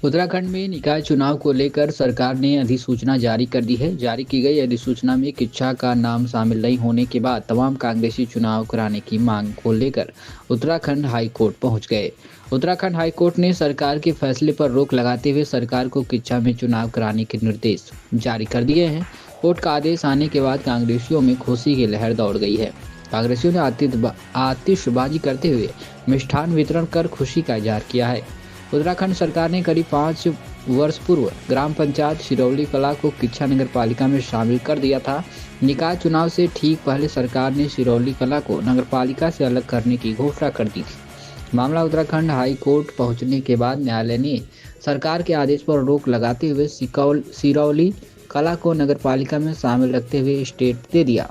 उत्तराखंड में निकाय चुनाव को लेकर सरकार ने अधिसूचना जारी कर दी है। जारी की गई अधिसूचना में किच्छा का नाम शामिल नहीं होने के बाद तमाम कांग्रेसी चुनाव कराने की मांग को लेकर उत्तराखंड हाई कोर्ट पहुंच गए। उत्तराखंड हाई कोर्ट ने सरकार के फैसले पर रोक लगाते हुए सरकार को किच्छा में चुनाव कराने के निर्देश जारी कर दिए हैं। कोर्ट का आदेश आने के बाद कांग्रेसियों में खुशी की लहर दौड़ गई है। कांग्रेसियों ने आतिशबाजी करते हुए मिष्ठान वितरण कर खुशी का इजहार किया है। उत्तराखंड सरकार ने करीब 5 वर्ष पूर्व ग्राम पंचायत सिरौली कला को किच्छा नगर पालिका में शामिल कर दिया था। निकाय चुनाव से ठीक पहले सरकार ने सिरौली कला को नगर पालिका से अलग करने की घोषणा कर दी थी। मामला उत्तराखंड हाई कोर्ट पहुंचने के बाद न्यायालय ने सरकार के आदेश पर रोक लगाते हुए सिरौली कला को नगर पालिका में शामिल रखते हुए स्टे दे दिया।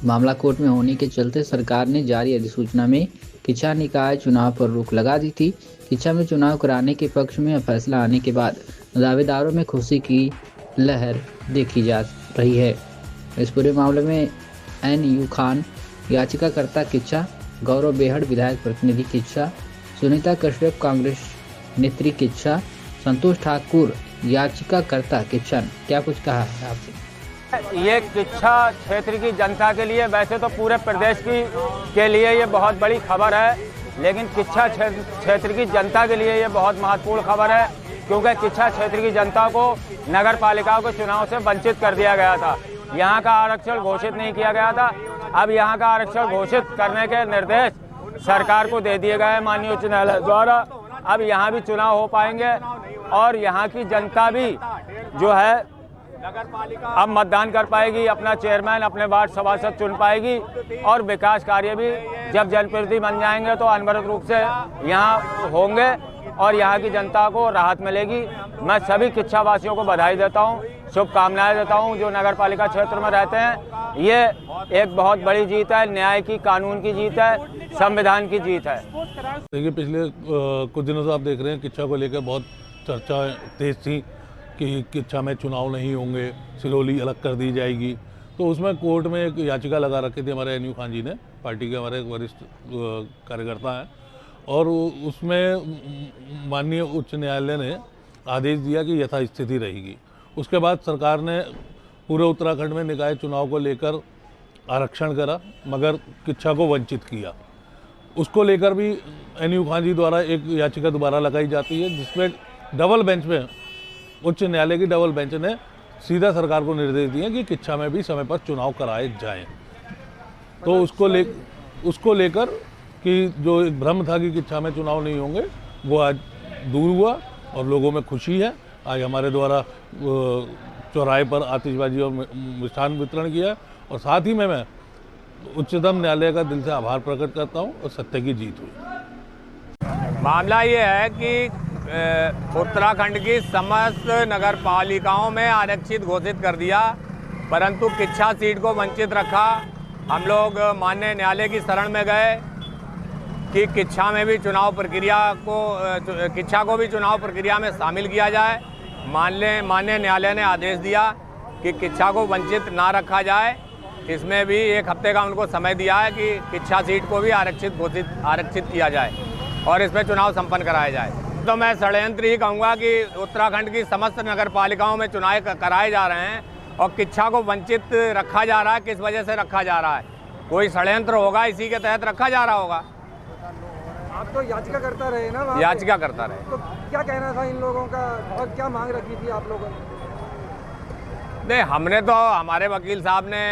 मामला कोर्ट में होने के चलते सरकार ने जारी अधिसूचना में किच्छा निकाय चुनाव पर रोक लगा दी थी। किच्छा में चुनाव कराने के पक्ष में फैसला आने के बाद दावेदारों में खुशी की लहर देखी जा रही है। इस पूरे मामले में NU खान याचिकाकर्ता किच्छा, गौरव बेहड़ विधायक प्रतिनिधि किच्छा, सुनीता कश्यप कांग्रेस नेत्री किच्छा, संतोष ठाकुर याचिकाकर्ता किच्छा, क्या कुछ कहा है आपसे? ये किच्छा क्षेत्र की जनता के लिए, वैसे तो पूरे प्रदेश के लिए ये बहुत बड़ी खबर है, लेकिन किच्छा क्षेत्र की जनता के लिए ये बहुत महत्वपूर्ण खबर है, क्योंकि किच्छा क्षेत्र की जनता को नगर पालिकाओं के चुनाव से वंचित कर दिया गया था। यहाँ का आरक्षण घोषित नहीं किया गया था। अब यहाँ का आरक्षण घोषित करने के निर्देश सरकार को दे दिए गए माननीय उच्च न्यायालय द्वारा। अब यहाँ भी चुनाव हो पाएंगे और यहाँ की जनता भी जो है अब मतदान कर पाएगी, अपना चेयरमैन, अपने वार्ड सभासद चुन पाएगी और विकास कार्य भी जब जनप्रतिनिधि बन जाएंगे तो अनवरत रूप से यहाँ होंगे और यहाँ की जनता को राहत मिलेगी। मैं सभी किच्छा वासियों को बधाई देता हूँ, शुभकामनाएं देता हूँ जो नगर पालिका क्षेत्र में रहते हैं। ये एक बहुत बड़ी जीत है, न्याय की, कानून की जीत है, संविधान की जीत है। देखिए, पिछले कुछ दिनों से आप देख रहे हैं किच्छा को लेकर बहुत चर्चा तेज थी कि किच्छा में चुनाव नहीं होंगे, सिरौली अलग कर दी जाएगी। तो उसमें कोर्ट में एक याचिका लगा रखी थी हमारे NU खान जी ने, पार्टी के हमारे वरिष्ठ कार्यकर्ता हैं, और उसमें माननीय उच्च न्यायालय ने आदेश दिया कि यथास्थिति रहेगी। उसके बाद सरकार ने पूरे उत्तराखंड में निकाय चुनाव को लेकर आरक्षण करा, मगर किच्छा को वंचित किया। उसको लेकर भी NU खान जी द्वारा एक याचिका दोबारा लगाई जाती है, जिसमें डबल बेंच में, उच्च न्यायालय की डबल बेंच ने सीधा सरकार को निर्देश दिए कि किच्छा में भी समय पर चुनाव कराए जाएं। तो उसको लेकर कि जो एक भ्रम था कि किच्छा में चुनाव नहीं होंगे, वो आज दूर हुआ और लोगों में खुशी है। आज हमारे द्वारा चौराहे पर आतिशबाजी और मिष्ठान वितरण किया और साथ ही में मैं उच्चतम न्यायालय का दिल से आभार प्रकट करता हूँ और सत्य की जीत हुई। मामला ये है कि उत्तराखंड की समस्त नगर पालिकाओं में आरक्षित घोषित कर दिया, परंतु किच्छा सीट को वंचित रखा। हम लोग माननीय न्यायालय की शरण में गए कि किच्छा में भी चुनाव प्रक्रिया को किच्छा को भी चुनाव प्रक्रिया में शामिल किया जाए। माननीय न्यायालय ने आदेश दिया कि किच्छा को वंचित ना रखा जाए। इसमें भी 1 हफ्ते का उनको समय दिया है कि किच्छा सीट को भी आरक्षित किया जाए और इसमें चुनाव संपन्न कराया जाए। तो मैं षड्यंत्र ही कहूँगा कि उत्तराखंड की समस्त नगर पालिकाओं में चुनाव कराए जा रहे हैं और किच्छा को वंचित रखा जा रहा है। किस वजह से रखा जा रहा है? कोई षड्यंत्र होगा, इसी के तहत रखा जा रहा होगा। आप तो याचिका करता रहे ना? याचिका करता रहे। तो क्या कहना था इन लोगों का और क्या मांग रखी थी आप लोगों ने? नहीं, हमने तो, हमारे वकील साहब ने